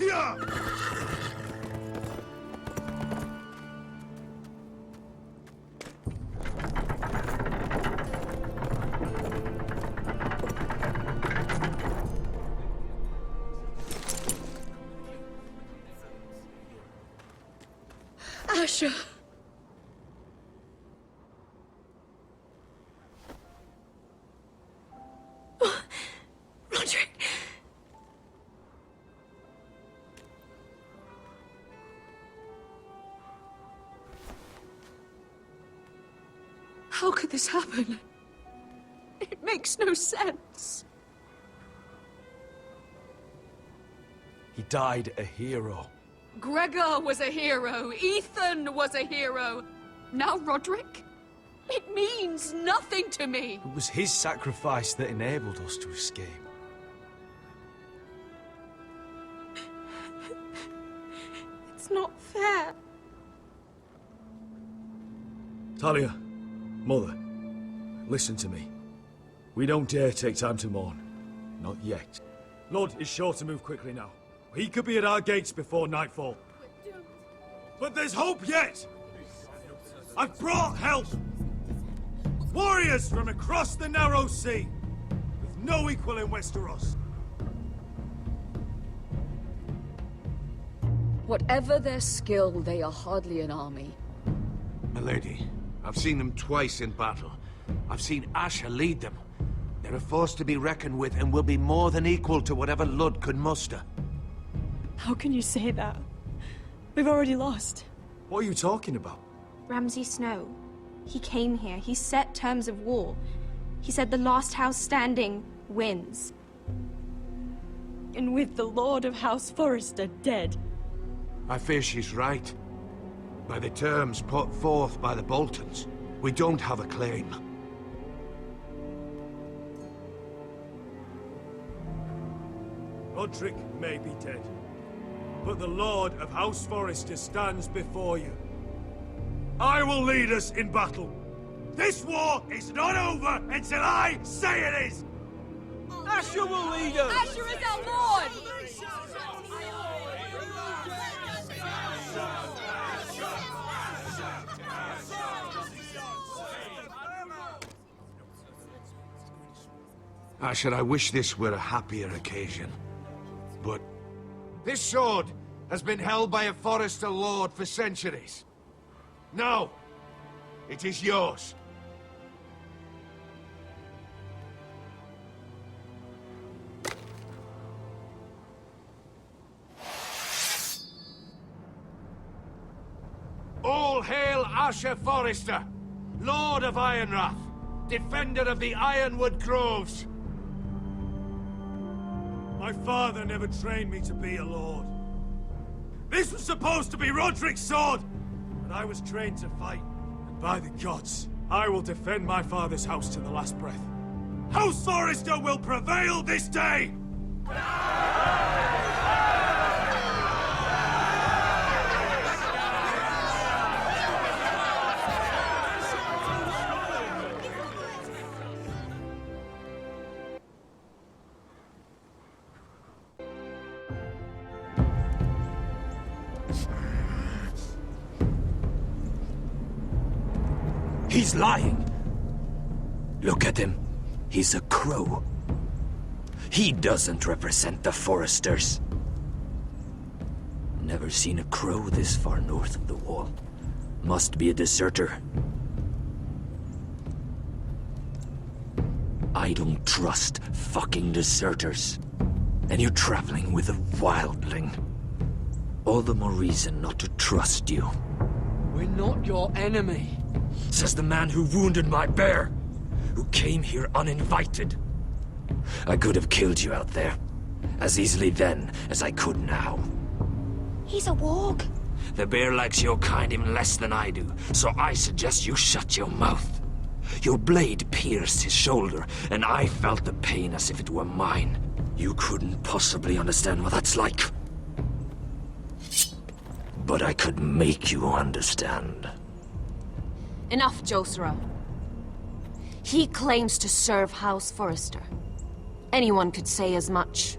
Hallelujah! Asher! Roderick! How could this happen? It makes no sense. He died a hero. Gregor was a hero. Ethan was a hero. Now Roderick? It means nothing to me. It was his sacrifice that enabled us to escape. It's not fair. Talia, Mother, listen to me. We don't dare take time to mourn. Not yet. Lord is sure to move quickly now. He could be at our gates before nightfall. But there's hope yet! I've brought help! Warriors from across the narrow sea, with no equal in Westeros. Whatever their skill, they are hardly an army. Milady, I've seen them twice in battle. I've seen Asher lead them. They're a force to be reckoned with and will be more than equal to whatever Ludd could muster. How can you say that? We've already lost. What are you talking about? Ramsay Snow. He came here. He set terms of war. He said the last house standing wins. And with the Lord of House Forrester dead. I fear she's right. By the terms put forth by the Boltons, we don't have a claim. Roderick may be dead, but the Lord of House Forrester stands before you. I will lead us in battle. This war is not over until I say it is! Asher will lead us! Asher is our Lord! Asher, I wish this were a happier occasion. But this sword has been held by a Forrester Lord for centuries. Now, it is yours. All hail Asher Forrester, Lord of Ironrath, defender of the Ironwood Groves. My father never trained me to be a lord. This was supposed to be Roderick's sword, but I was trained to fight. And by the gods, I will defend my father's house to the last breath. House Forrester will prevail this day! He's lying. Look at him. He's a crow. He doesn't represent the Forresters. Never seen a crow this far north of the wall. Must be a deserter. I don't trust fucking deserters. And you're traveling with a wildling. All the more reason not to trust you. We're not your enemy. Says the man who wounded my bear, who came here uninvited. I could have killed you out there, as easily then as I could now. He's a warg. The bear likes your kind even less than I do, so I suggest you shut your mouth. Your blade pierced his shoulder, and I felt the pain as if it were mine. You couldn't possibly understand what that's like. But I could make you understand. Enough, Josera. He claims to serve House Forrester. Anyone could say as much.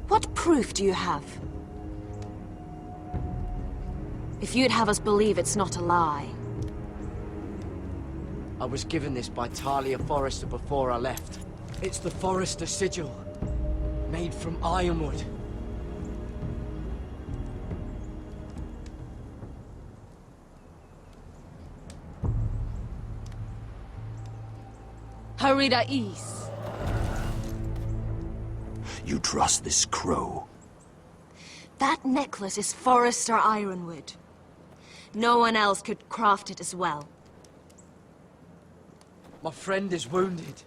What proof do you have? If you'd have us believe it's not a lie. I was given this by Talia Forrester before I left. It's the Forrester sigil, made from ironwood. Harida East. You trust this crow? That necklace is Forrester ironwood. No one else could craft it as well. My friend is wounded.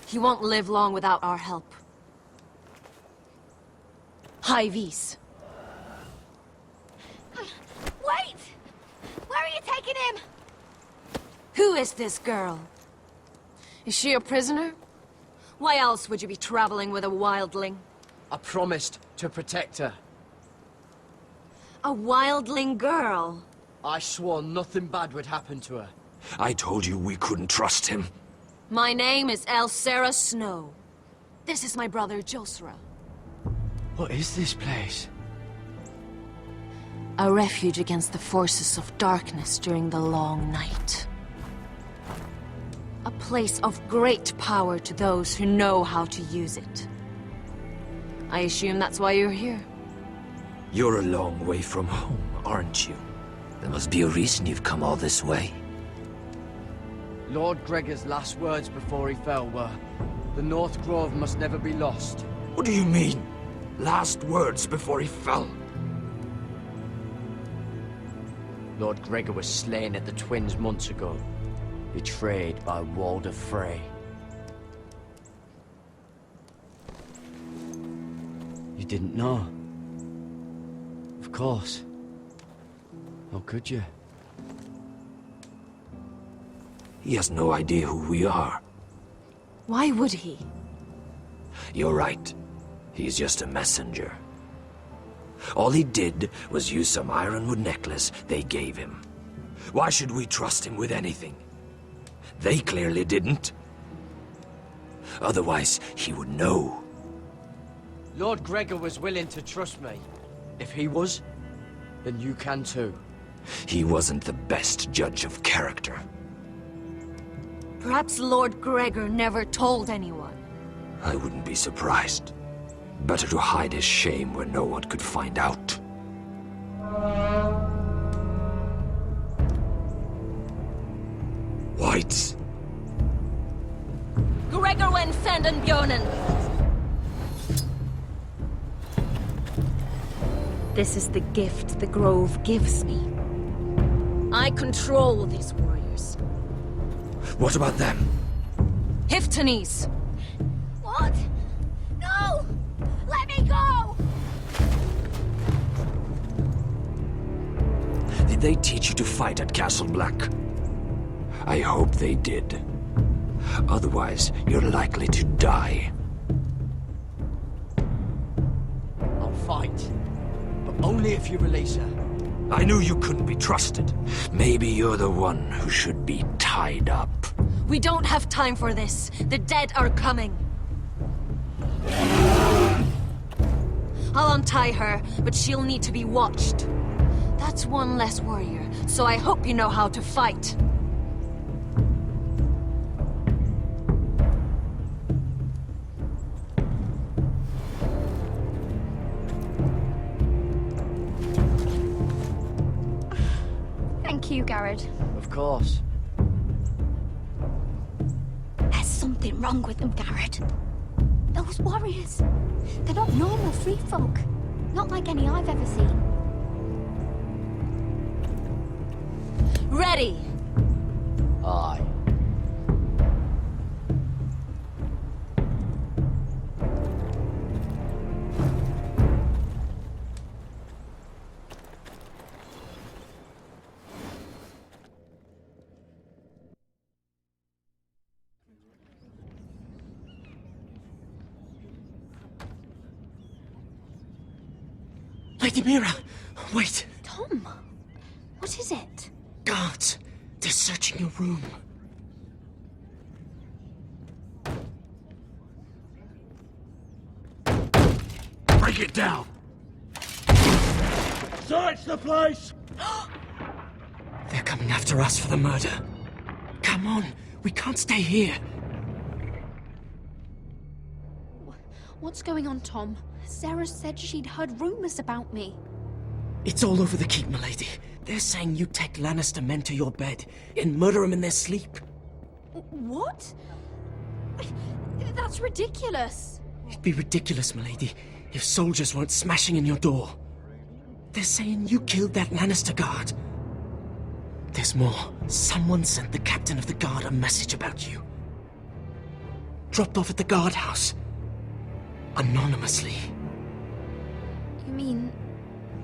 He won't live long without our help. High Vis. Wait! Where are you taking him? Who is this girl? Is she a prisoner? Why else would you be traveling with a wildling? I promised to protect her. A wildling girl? I swore nothing bad would happen to her. I told you we couldn't trust him. My name is Elsera Snow. This is my brother Josra. What is this place? A refuge against the forces of darkness during the long night. A place of great power to those who know how to use it. I assume that's why you're here. You're a long way from home, aren't you? There must be a reason you've come all this way. Lord Gregor's last words before he fell were, "The North Grove must never be lost." What do you mean? Last words before he fell? Lord Gregor was slain at the Twins months ago, betrayed by Walder Frey. You didn't know? Of course. How could you? He has no idea who we are. Why would he? You're right. He's just a messenger. All he did was use some ironwood necklace they gave him. Why should we trust him with anything? They clearly didn't. Otherwise, he would know. Lord Gregor was willing to trust me. If he was, then you can too. He wasn't the best judge of character. Perhaps Lord Gregor never told anyone. I wouldn't be surprised. Better to hide his shame where no one could find out. Whites. Gregor wen fenden bjonen. This is the gift the Grove gives me. I control these warriors. What about them? Hiftanes. What? No! Let me go! Did they teach you to fight at Castle Black? I hope they did. Otherwise, you're likely to die. I'll fight. But only if you release her. I knew you couldn't be trusted. Maybe you're the one who should be tied up. We don't have time for this. The dead are coming. I'll untie her, but she'll need to be watched. That's one less warrior, so I hope you know how to fight. Thank you, Garrett. Of course. There's something wrong with them, Garrett. Those warriors. They're not normal free folk. Not like any I've ever seen. Ready! Aye. Lady Mira, wait. Tom, what is it? Guards, they're searching your room. Break it down! Search the place! They're coming after us for the murder. Come on, we can't stay here. What's going on, Tom? Sarah said she'd heard rumors about me. It's all over the keep, milady. They're saying you take Lannister men to your bed and murder them in their sleep. What? That's ridiculous. It'd be ridiculous, milady, if soldiers weren't smashing in your door. They're saying you killed that Lannister guard. There's more. Someone sent the captain of the guard a message about you. Dropped off at the guardhouse. Anonymously. You mean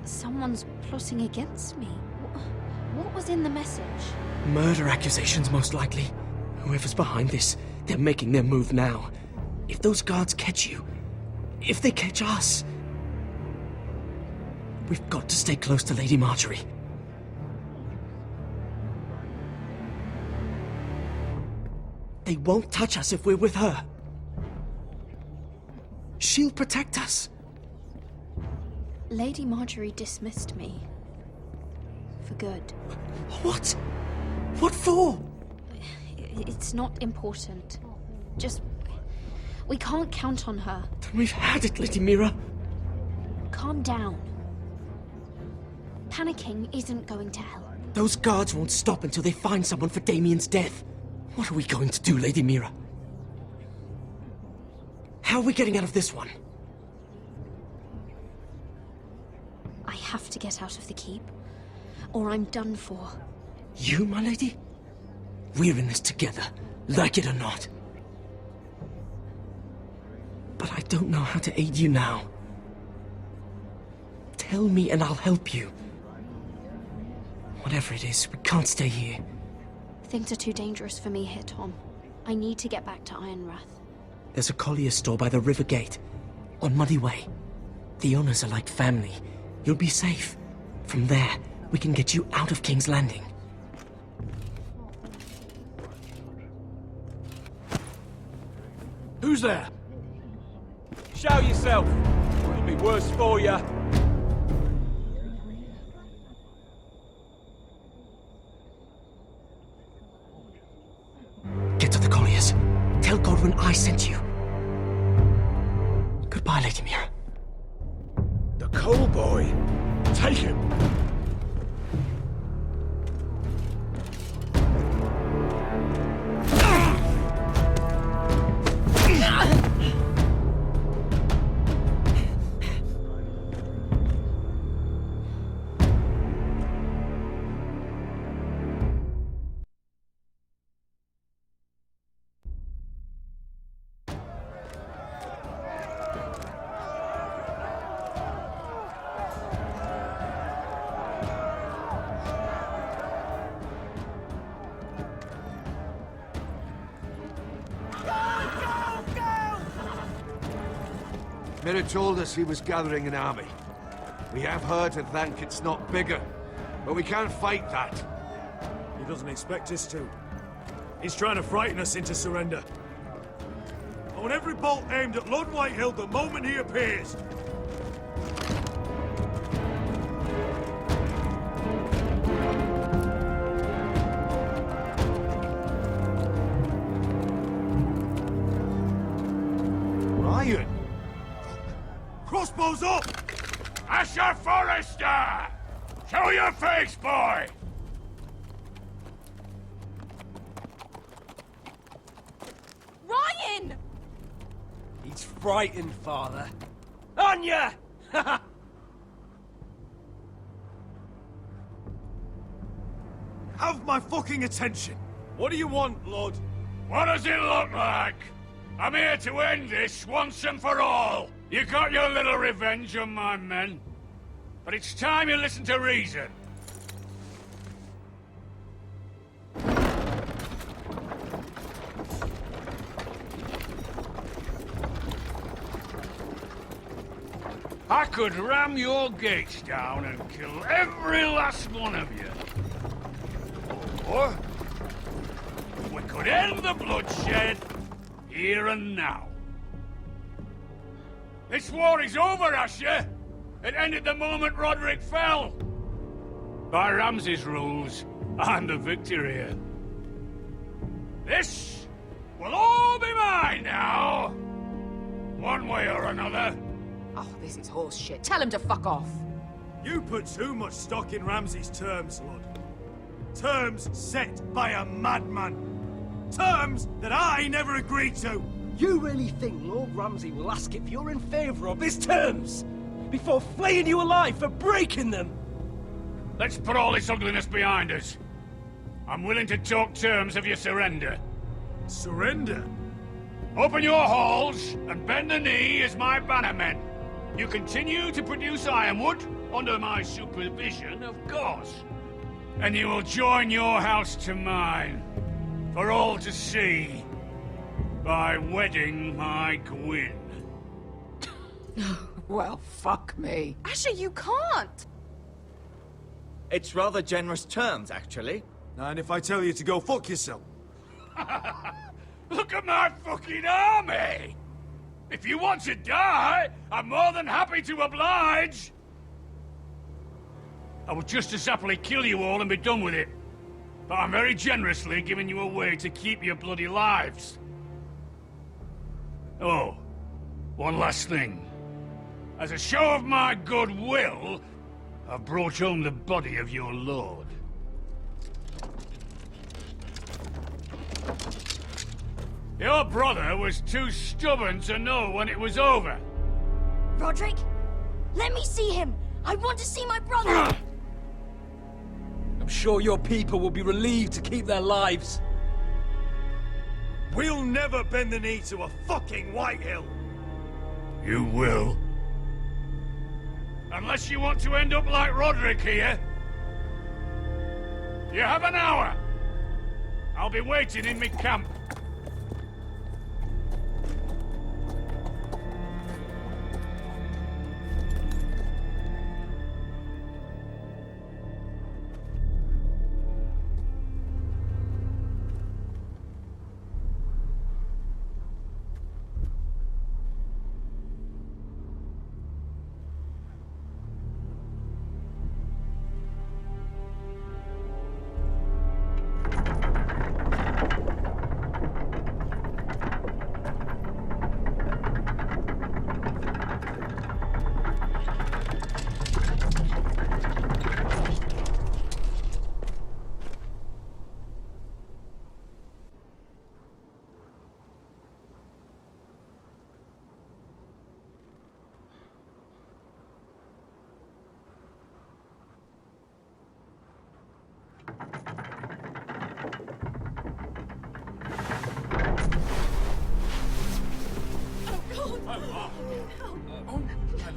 someone's plotting against me? What was in the message? Murder accusations, most likely. Whoever's behind this, they're making their move now. If those guards catch you, if they catch us, we've got to stay close to Lady Marjorie. They won't touch us if we're with her. She'll protect us. Lady Marjorie dismissed me. For good. What? What for? It's not important. Just... we can't count on her. Then we've had it, Lady Mira. Calm down. Panicking isn't going to help. Those guards won't stop until they find someone for Damien's death. What are we going to do, Lady Mira? How are we getting out of this one? I have to get out of the keep, or I'm done for. You, my lady? We're in this together, like it or not. But I don't know how to aid you now. Tell me and I'll help you. Whatever it is, we can't stay here. Things are too dangerous for me here, Tom. I need to get back to Ironrath. There's a collier store by the river gate, on Muddy Way. The owners are like family. You'll be safe. From there, we can get you out of King's Landing. Who's there? Show yourself. It'll be worse for you. Get to the colliers. Tell Godwyn I sent you. Goodbye, Lady Mira. The Coal Boy. Take him. Mira told us he was gathering an army. We have her to thank it's not bigger, but we can't fight that. He doesn't expect us to. He's trying to frighten us into surrender. I want every bolt aimed at Lord Whitehill the moment he appears. Ryan! Crossbows up! Asher Forrester! Show your face, boy! Ryan! He's frightened, Father. On ya! Have my fucking attention! What do you want, Lord? What does it look like? I'm here to end this once and for all. You got your little revenge on my men, but it's time you listen to reason. I could ram your gates down and kill every last one of you. Or we could end the bloodshed here and now. This war is over, Asher! It ended the moment Roderick fell! By Ramsay's rules, I'm the victor here. This will all be mine now! One way or another. Oh, this is horse shit. Tell him to fuck off. You put too much stock in Ramsay's terms, Lord. Terms set by a madman. Terms that I never agreed to. You really think Lord Ramsay will ask if you're in favor of his terms before flaying you alive for breaking them? Let's put all this ugliness behind us. I'm willing to talk terms of your surrender. Surrender? Open your halls and bend the knee as my bannermen. You continue to produce ironwood under my supervision, of course. And you will join your house to mine, for all to see, by wedding my Gwyn. Well, fuck me. Asher, you can't! It's rather generous terms, actually. And if I tell you to go fuck yourself? Look at my fucking army! If you want to die, I'm more than happy to oblige! I would just as happily kill you all and be done with it. But I'm very generously giving you a way to keep your bloody lives. Oh, one last thing. As a show of my goodwill, I've brought home the body of your lord. Your brother was too stubborn to know when it was over. Roderick, let me see him. I want to see my brother. I'm sure your people will be relieved to keep their lives. We'll never bend the knee to a fucking Whitehill. You will. Unless you want to end up like Roderick here. You have an hour. I'll be waiting in my camp.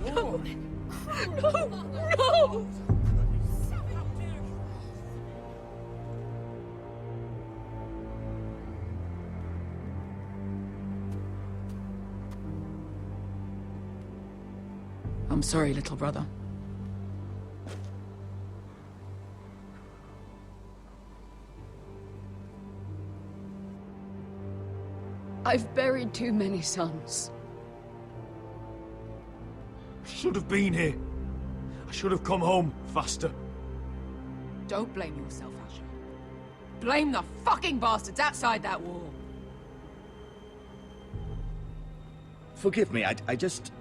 No! I'm sorry, little brother. I've buried too many sons. I should have been here. I should have come home faster. Don't blame yourself, Asher. Blame the fucking bastards outside that wall. Forgive me, I just...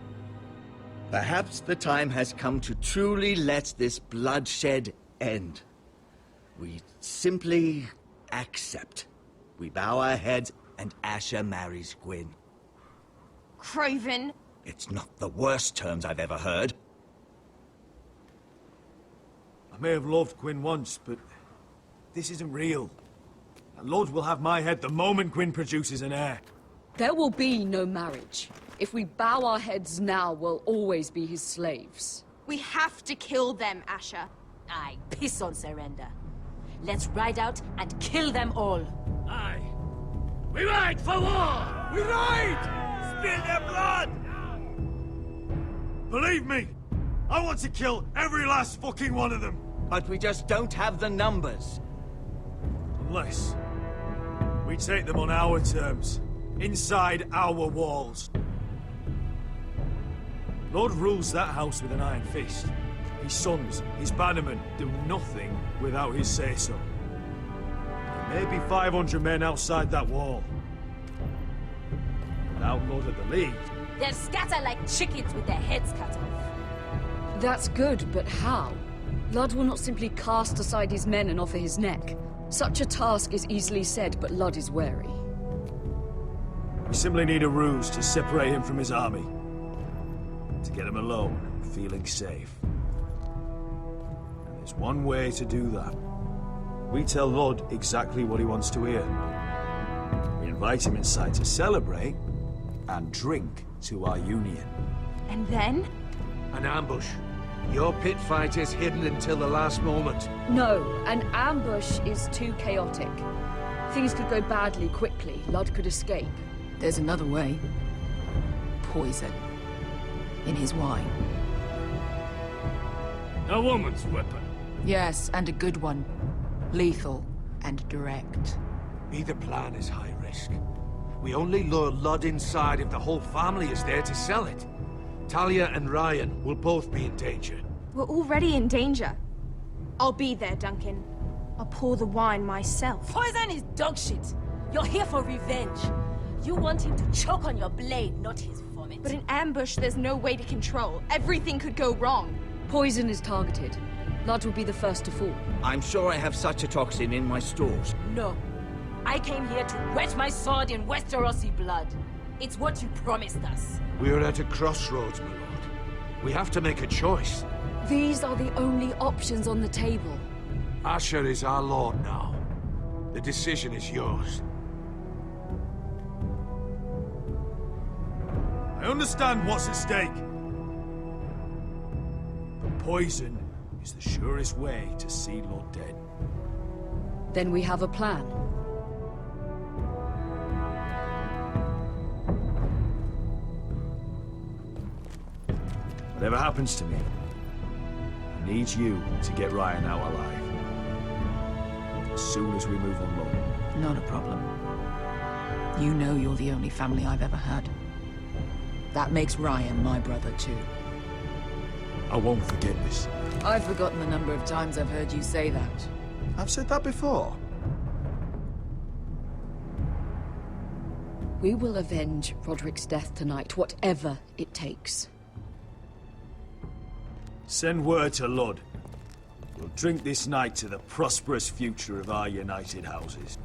Perhaps the time has come to truly let this bloodshed end. We simply accept. We bow our heads and Asher marries Gwyn. Craven. It's not the worst terms I've ever heard. I may have loved Gwyn once, but this isn't real. And Lord will have my head the moment Gwyn produces an heir. There will be no marriage. If we bow our heads now, we'll always be his slaves. We have to kill them, Asher. Aye, piss on surrender. Let's ride out and kill them all. Aye. We ride for war! We ride! Spill their blood! Believe me, I want to kill every last fucking one of them. But we just don't have the numbers. Unless we take them on our terms, inside our walls. Lord rules that house with an iron fist. His sons, his bannermen, do nothing without his say-so. There may be 500 men outside that wall. Without Lord of the League, They'll scatter like chickens with their heads cut off. That's good, but how? Lud will not simply cast aside his men and offer his neck. Such a task is easily said, but Lud is wary. we simply need a ruse to separate him from his army. To get him alone and feeling safe. And there's one way to do that. We tell Lud exactly what he wants to hear. We invite him inside to celebrate and drink to our union. And then? An ambush. Your pit fight is hidden until the last moment. No, an ambush is too chaotic. Things could go badly quickly. Lud could escape. There's another way. Poison. In his wine. A woman's weapon. Yes, and a good one. Lethal and direct. Either plan is high risk. We only lure Lud inside if the whole family is there to sell it. Talia and Ryan will both be in danger. We're already in danger. I'll be there, Duncan. I'll pour the wine myself. Poison is dog shit. You're here for revenge. You want him to choke on your blade, not his vomit. But in ambush, there's no way to control. Everything could go wrong. Poison is targeted. Lud will be the first to fall. I'm sure I have such a toxin in my stores. No. I came here to wet my sword in Westerosi blood. It's what you promised us. We're at a crossroads, my lord. We have to make a choice. These are the only options on the table. Asher is our lord now. The decision is yours. I understand what's at stake. But poison is the surest way to see Lord dead. Then we have a plan. Whatever happens to me, I need you to get Ryan out alive. As soon as we move on Lord. Not a problem. You know you're the only family I've ever had. That makes Ryan my brother too. I won't forget this. I've forgotten the number of times I've heard you say that. I've said that before. We will avenge Roderick's death tonight, whatever it takes. Send word to Lud. We'll drink this night to the prosperous future of our united houses.